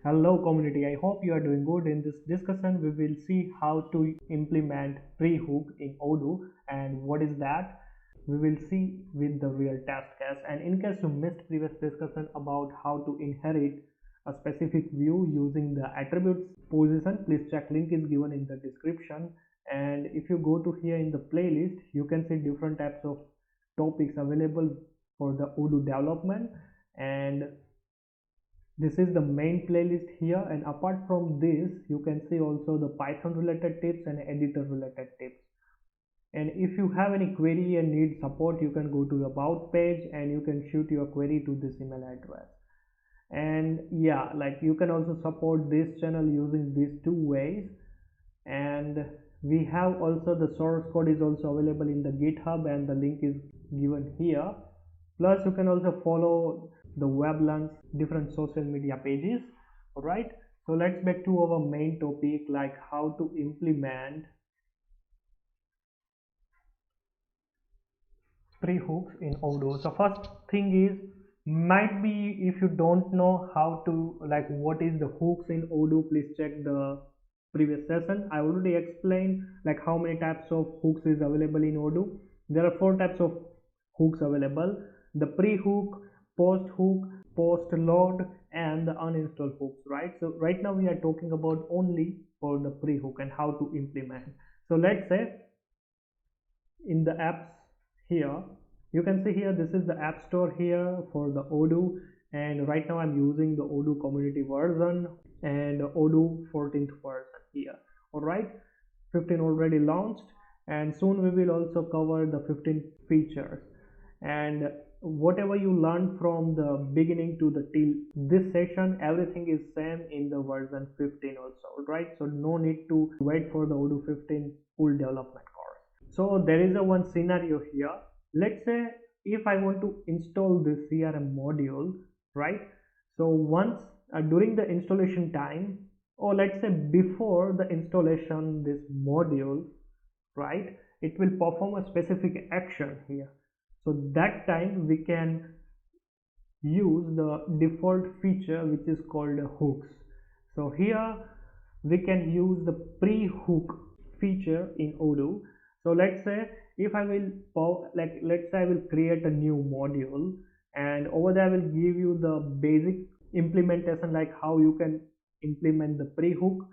Hello community, I hope you are doing good. In this discussion, we will see how to implement pre-hook in Odoo and what is that. We will see with the real test case. And in case you missed previous discussion about how to inherit a specific view using the attributes position, please check, link is given in the description. And if you go to here in the playlist, you can see different types of topics available for the Odoo development, and this is the main playlist here. And apart from this, you can see also the Python related tips and editor related tips. And if you have any query and need support, you can go to the about page and you can shoot your query to this email address. And yeah, like you can also support this channel using these two ways. And we have also the source code is also available in the GitHub and the link is given here. Plus you can also follow the Weblearns different social media pages. Alright, so let's back to our main topic, like how to implement pre-hooks in Odoo. So first thing is, might be if you don't know how to, like what is the hooks in Odoo, please check the previous session. I already explained like how many types of hooks is available in Odoo. There are 4 types of hooks available: the pre-hook, post hook, post load, and the uninstall hooks, right? So right now we are talking about only for the pre-hook and how to implement. So let's say in the apps here, you can see here this is the app store here for the Odoo, and right now I'm using the Odoo community version and Odoo 14th version here. Alright, 15 already launched, and soon we will also cover the 15 features. And whatever you learned from the beginning to the till this session, everything is same in the version 15 also, right? So no need to wait for the Odoo 15 full development course. So there is a one scenario here. Let's say if I want to install this CRM module, right? So once during the installation time, or let's say before the installation this module, right, it will perform a specific action here. So that time we can use the default feature which is called hooks. So here we can use the pre-hook feature in Odoo. So let's say if I will let's say I will create a new module, and over there I will give you the basic implementation, like how you can implement the pre-hook.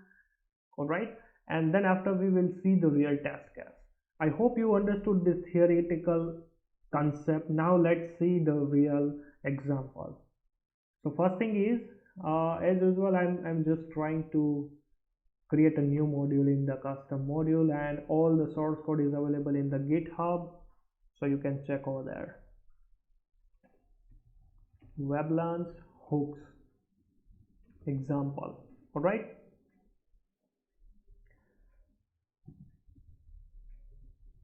All right, and then after we will see the real test case. I hope you understood this theoretical concept. Now let's see the real example. So first thing is, as usual, I'm just trying to create a new module in the custom module, and all the source code is available in the GitHub, so you can check over there. Weblearns hooks example. All right,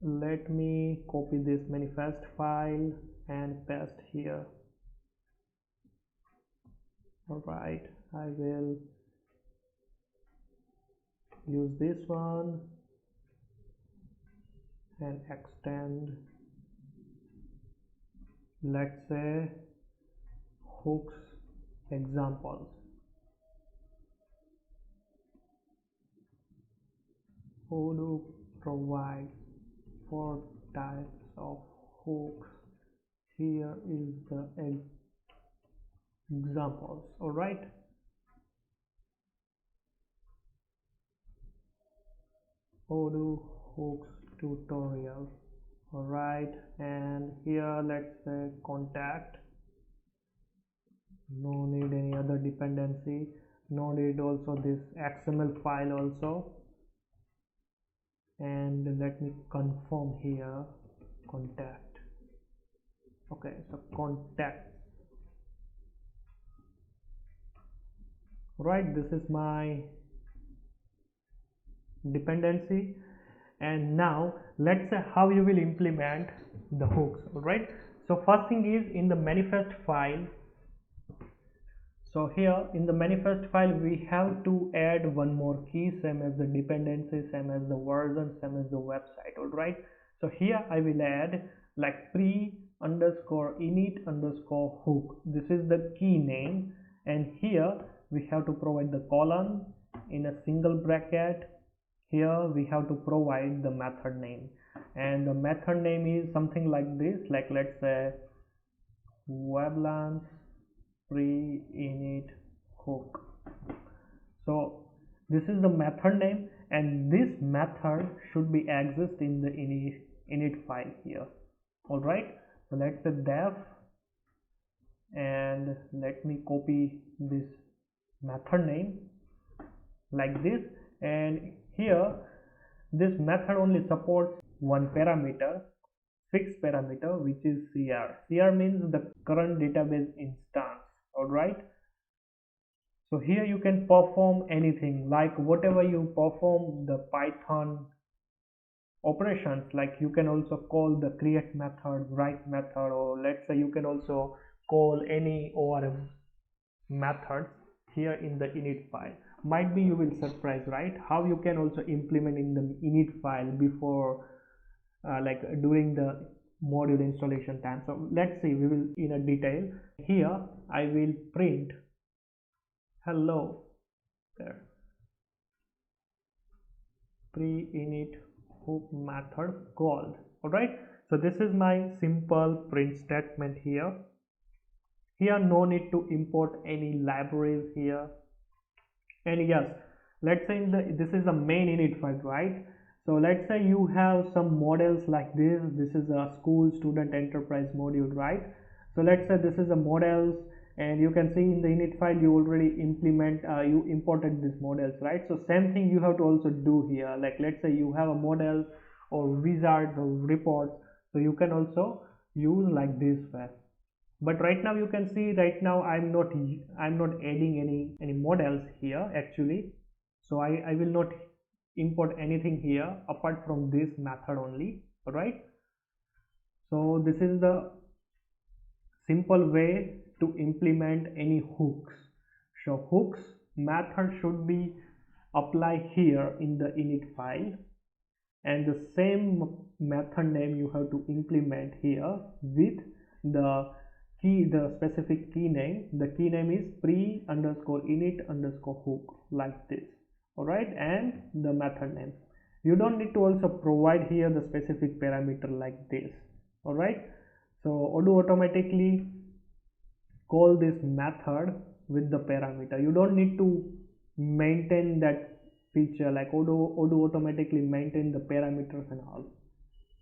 let me copy this manifest file and paste here. All right, I will use this one and extend, let's say, hooks examples. Odoo provides 4 types of hooks. Here is the examples. All right, Odoo hooks tutorial. All right, and here let's say contact. No need any other dependency, no need also this XML file also. And let me confirm here contact. Okay, so contact. Right, this is my dependency. And now let's say how you will implement the hooks. All right, so first thing is in the manifest file. So here in the manifest file we have to add one more key, same as the dependency, same as the version, same as the website. All right, so here I will add like pre_init_hook. This is the key name, and here we have to provide the colon in a single bracket. Here we have to provide the method name, and the method name is something like this, like let's say Weblearns pre-init hook. So this is the method name, and this method should be exist in the init file here. All right, so let's say def, and let me copy this method name like this, and here this method only supports one parameter, fixed parameter, which is cr means the current database instance. All right, so here you can perform anything, like whatever you perform the Python operations, like you can also call the create method, write method, or let's say you can also call any ORM methods here in the init file. Might be you will surprise, right, how you can also implement in the init file before like during the module installation time. So let's see, we will in a detail. Here I will print hello there, pre-init hook method called. All right, so this is my simple print statement here. Here no need to import any libraries here. And yes, let's say this is the main init file, right? So let's say you have some models like this is a school student enterprise module, right? So let's say this is a models, and you can see in the init file you already you imported these models, right? So same thing you have to also do here. Like let's say you have a model or wizards or reports, so you can also use like this way. But right now you can see, right now I'm not adding any models here actually, so I will not import anything here apart from this method only. All right, so this is the simple way to implement any hooks. So hooks method should be applied here in the init file, and the same method name you have to implement here with the specific key name. The key name is pre_init_hook, like this. All right, and the method name, you don't need to also provide here the specific parameter like this. All right, so Odoo automatically call this method with the parameter. You don't need to maintain that feature, like Odoo automatically maintain the parameters and all.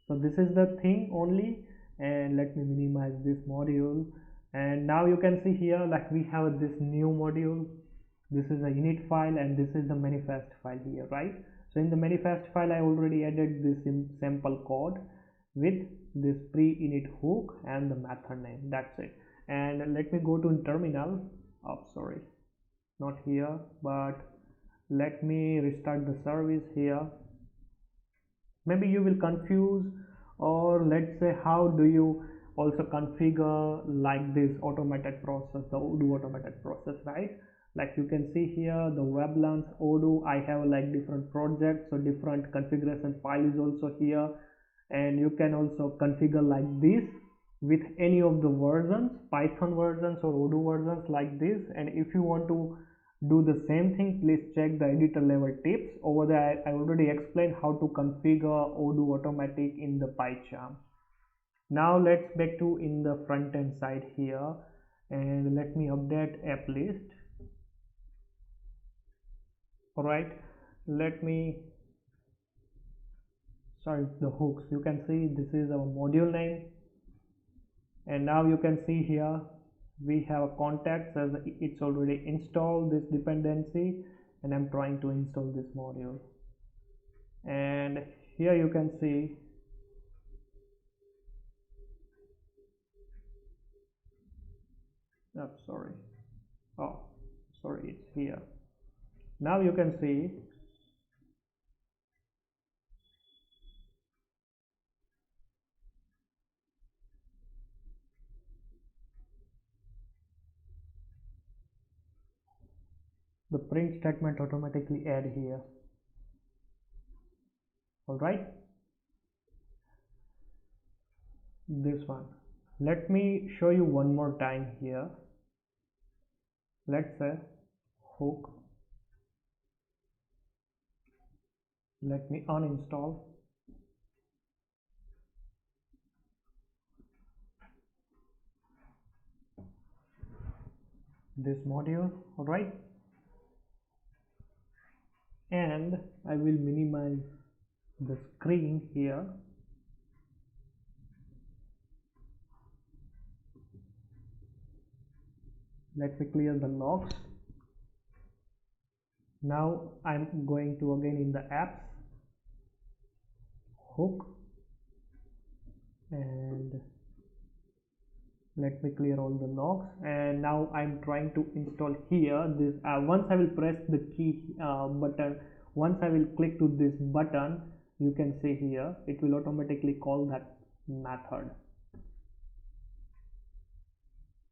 So this is the thing only, and let me minimize this module. And now you can see here, like we have this new module. This is a init file, and this is the manifest file here, right? So in the manifest file I already added this sample code with this pre-init hook and the method name. That's it. And let me go to terminal. Oh, sorry, not here, but let me restart the service here. Maybe you will confuse, or let's say how do you also configure like this automated process, the Odoo automated process, right? Like you can see here the Weblearns Odoo, I have like different projects, so different configuration file is also here, and you can also configure like this with any of the versions, Python versions or Odoo versions like this. And if you want to do the same thing, please check the editor level tips. Over there I already explained how to configure Odoo automatic in the PyCharm. Now let's back to in the front end side here, and let me update app list. All right, let me the hooks. You can see this is our module name, and now you can see here we have a context as it's already installed this dependency, and I'm trying to install this module. And here you can see it's here. Now you can see the print statement automatically add here. All right, this one, let me show you one more time here. Let's say hook. Let me uninstall. This module, alright, and I will minimize the screen here. Let me clear the logs. Now I'm going to again in the apps, hook, and let me clear all the logs. And now I'm trying to install here this. Once I will press the key button, once I will click to this button, you can see here it will automatically call that method.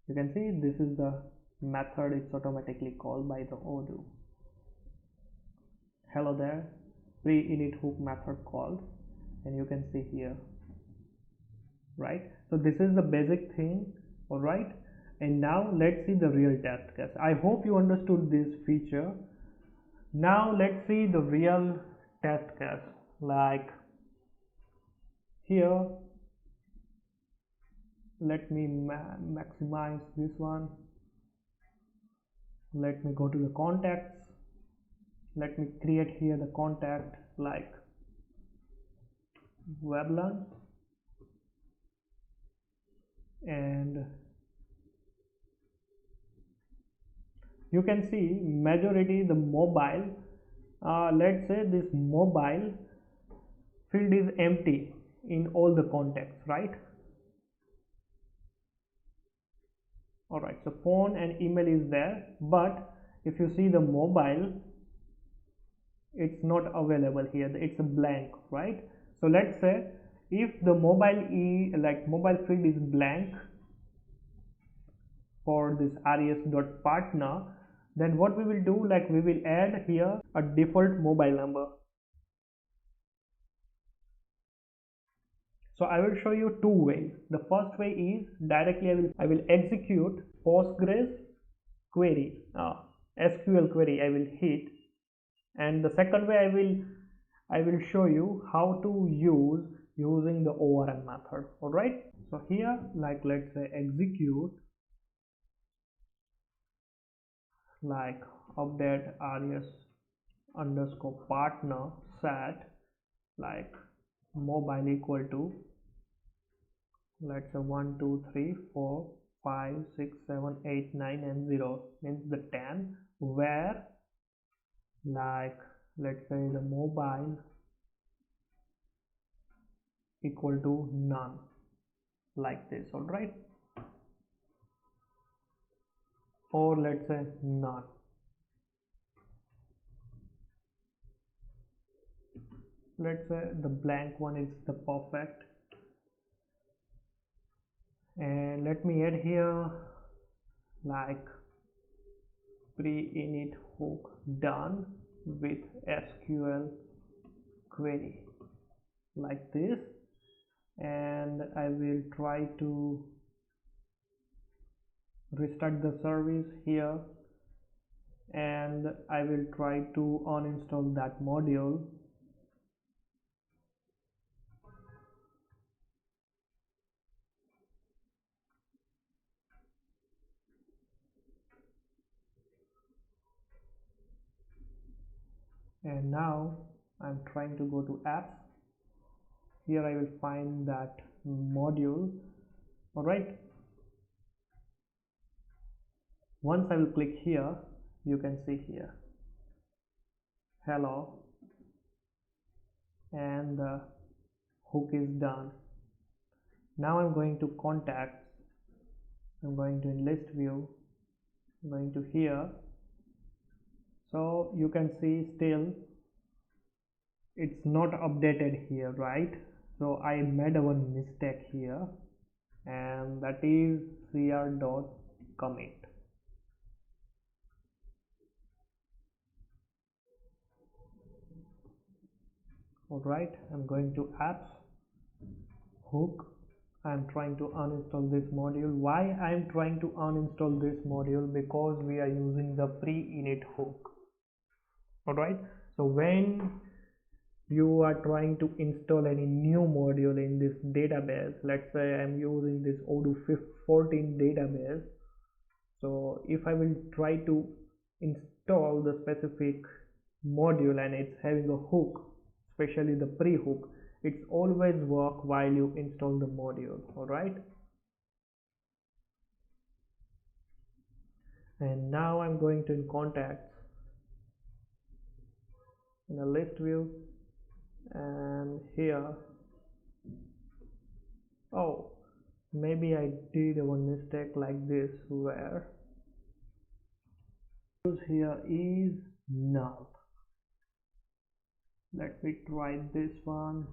You can see this is the method, it's automatically called by the Odoo. Hello there, pre-init hook method called, and you can see here, right? So this is the basic thing, all right? And now let's see the real test case. I hope you understood this feature. Now let's see the real test case. Like here, let me maximize this one. Let me go to the contacts. Let me create here the contact like Weblearns, and you can see majority the mobile, let's say this mobile field is empty in all the contacts, right? Alright, so phone and email is there, but if you see the mobile, it's not available here, it's a blank, right? So let's say if the mobile field is blank for this res.partner, then what we will do, like we will add here a default mobile number. So I will show you two ways. The first way is directly I will execute Postgres query, SQL query I will hit, and the second way I will show you how to using the ORM method. All right. So here, like let's say execute like update res underscore partner set like mobile equal to, let's say 1 2 3 4 5 6 7 8 9 and 0 means the 10, where like let's say the mobile equal to none, like this. All right, or let's say none. Let's say the blank one is the perfect, and let me add here like pre-init hook done with SQL query like this, and I will try to restart the service here, and I will try to uninstall that module. And now I'm trying to go to apps. Here I will find that module. All right, once I will click here, you can see here hello, and the hook is done. Now I'm going to contacts, I'm going to in list view, I'm going to here. So you can see still it's not updated here, right? So I made a one mistake here, and that is cr.commit. All right, I'm going to apps, hook, I'm trying to uninstall this module. Why I'm trying to uninstall this module? Because we are using the pre-init hook. Alright, so when you are trying to install any new module in this database, let's say I'm using this Odoo 14 database, so if I will try to install the specific module and it's having a hook, especially the pre-hook, it's always work while you install the module. Alright, and now I'm going to in contacts, in a list view, and here, oh, maybe I did one mistake like this, where here is null. Let me try this one,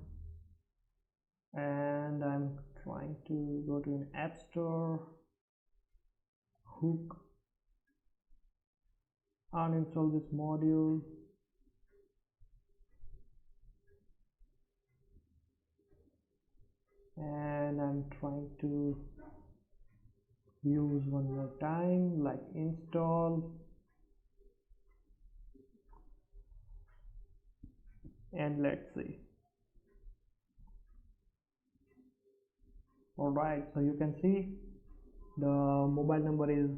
and I'm trying to go to an app store, hook, uninstall this module, and I'm trying to use one more time, like install, and let's see. Alright, so you can see the mobile number is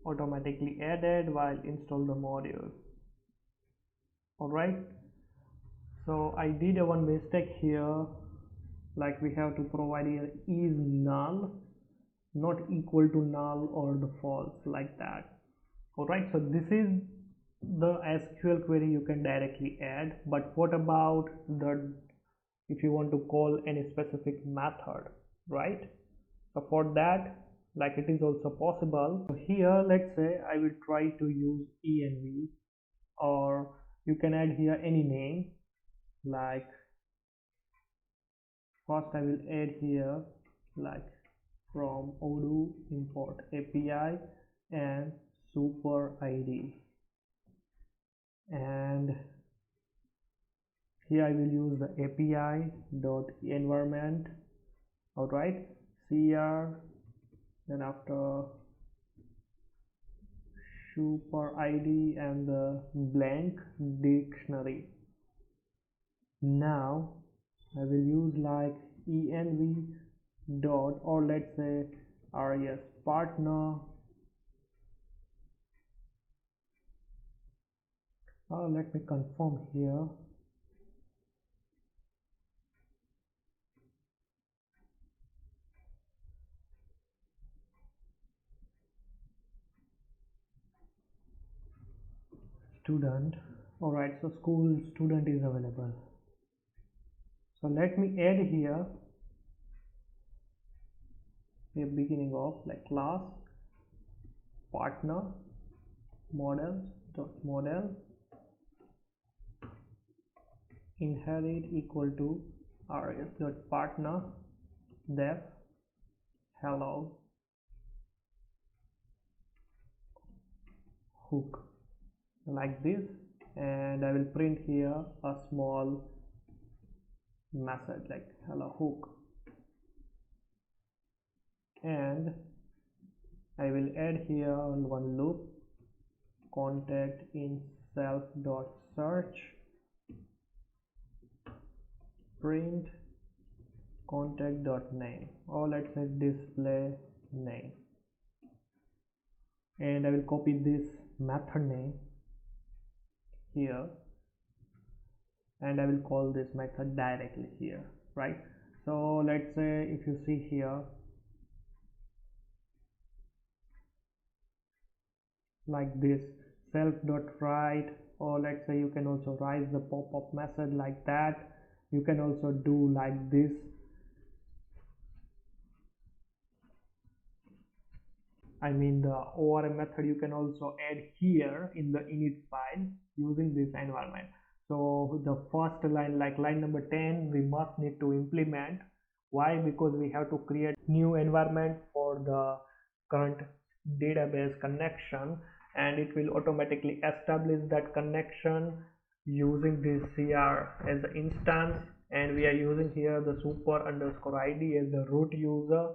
automatically added while install the module. Alright, so I did one mistake here, like we have to provide here is null, not equal to null or the false, like that. Alright, so this is the SQL query you can directly add, but what about the if you want to call any specific method, right? So for that, like it is also possible. So here, let's say I will try to use env, or you can add here any name, like first I will add here like from Odoo import API and super ID, and here I will use the API dot environment. Alright, cr, then after super ID and the blank dictionary. Now I will use like env dot, or let's say res partner, let me confirm here, student. Alright, so school student is available. So let me add here a beginning of like class partner models dot model inherit equal to res dot partner def hello hook, like this, and I will print here a small message like hello hook, and I will add here one loop, contact in self dot search, print contact dot name, or let's say display name, and I will copy this method name here, and I will call this method directly here, right? So let's say if you see here like this self dot write, or let's say you can also write the pop-up message like that. You can also do like this, I mean the ORM method you can also add here in the init file using this environment. So the first line, like line number 10, we must need to implement. Why? Because we have to create new environment for the current database connection, and it will automatically establish that connection using this cr as an instance, and we are using here the super underscore id as the root user,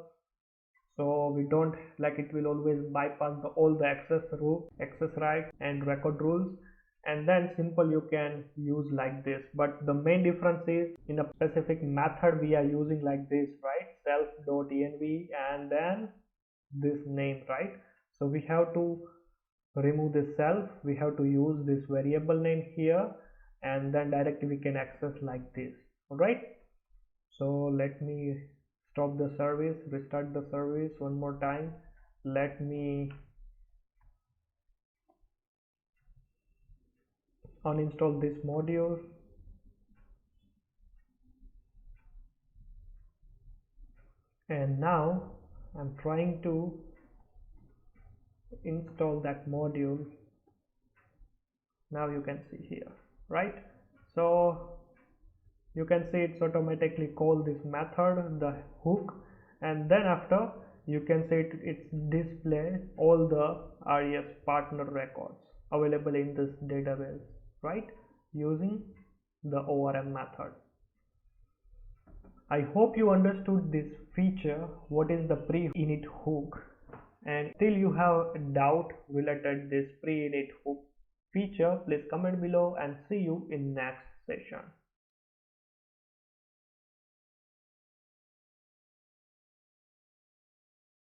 so we don't like it will always bypass all the access right and record rules, and then simple you can use like this. But the main difference is in a specific method we are using like this, right? Self.env and then this name, right? So we have to remove this self, we have to use this variable name here, and then directly we can access like this. All right, so let me stop the service, restart the service one more time. Let me uninstall this module, and now I'm trying to install that module. Now you can see here, right? So you can see it's automatically called this method, the hook, and then after you can see it's display all the RES partner records available in this database, right, using the ORM method. I hope you understood this feature, what is the pre-init hook, and still you have a doubt related this pre-init hook feature, please comment below and see you in next session.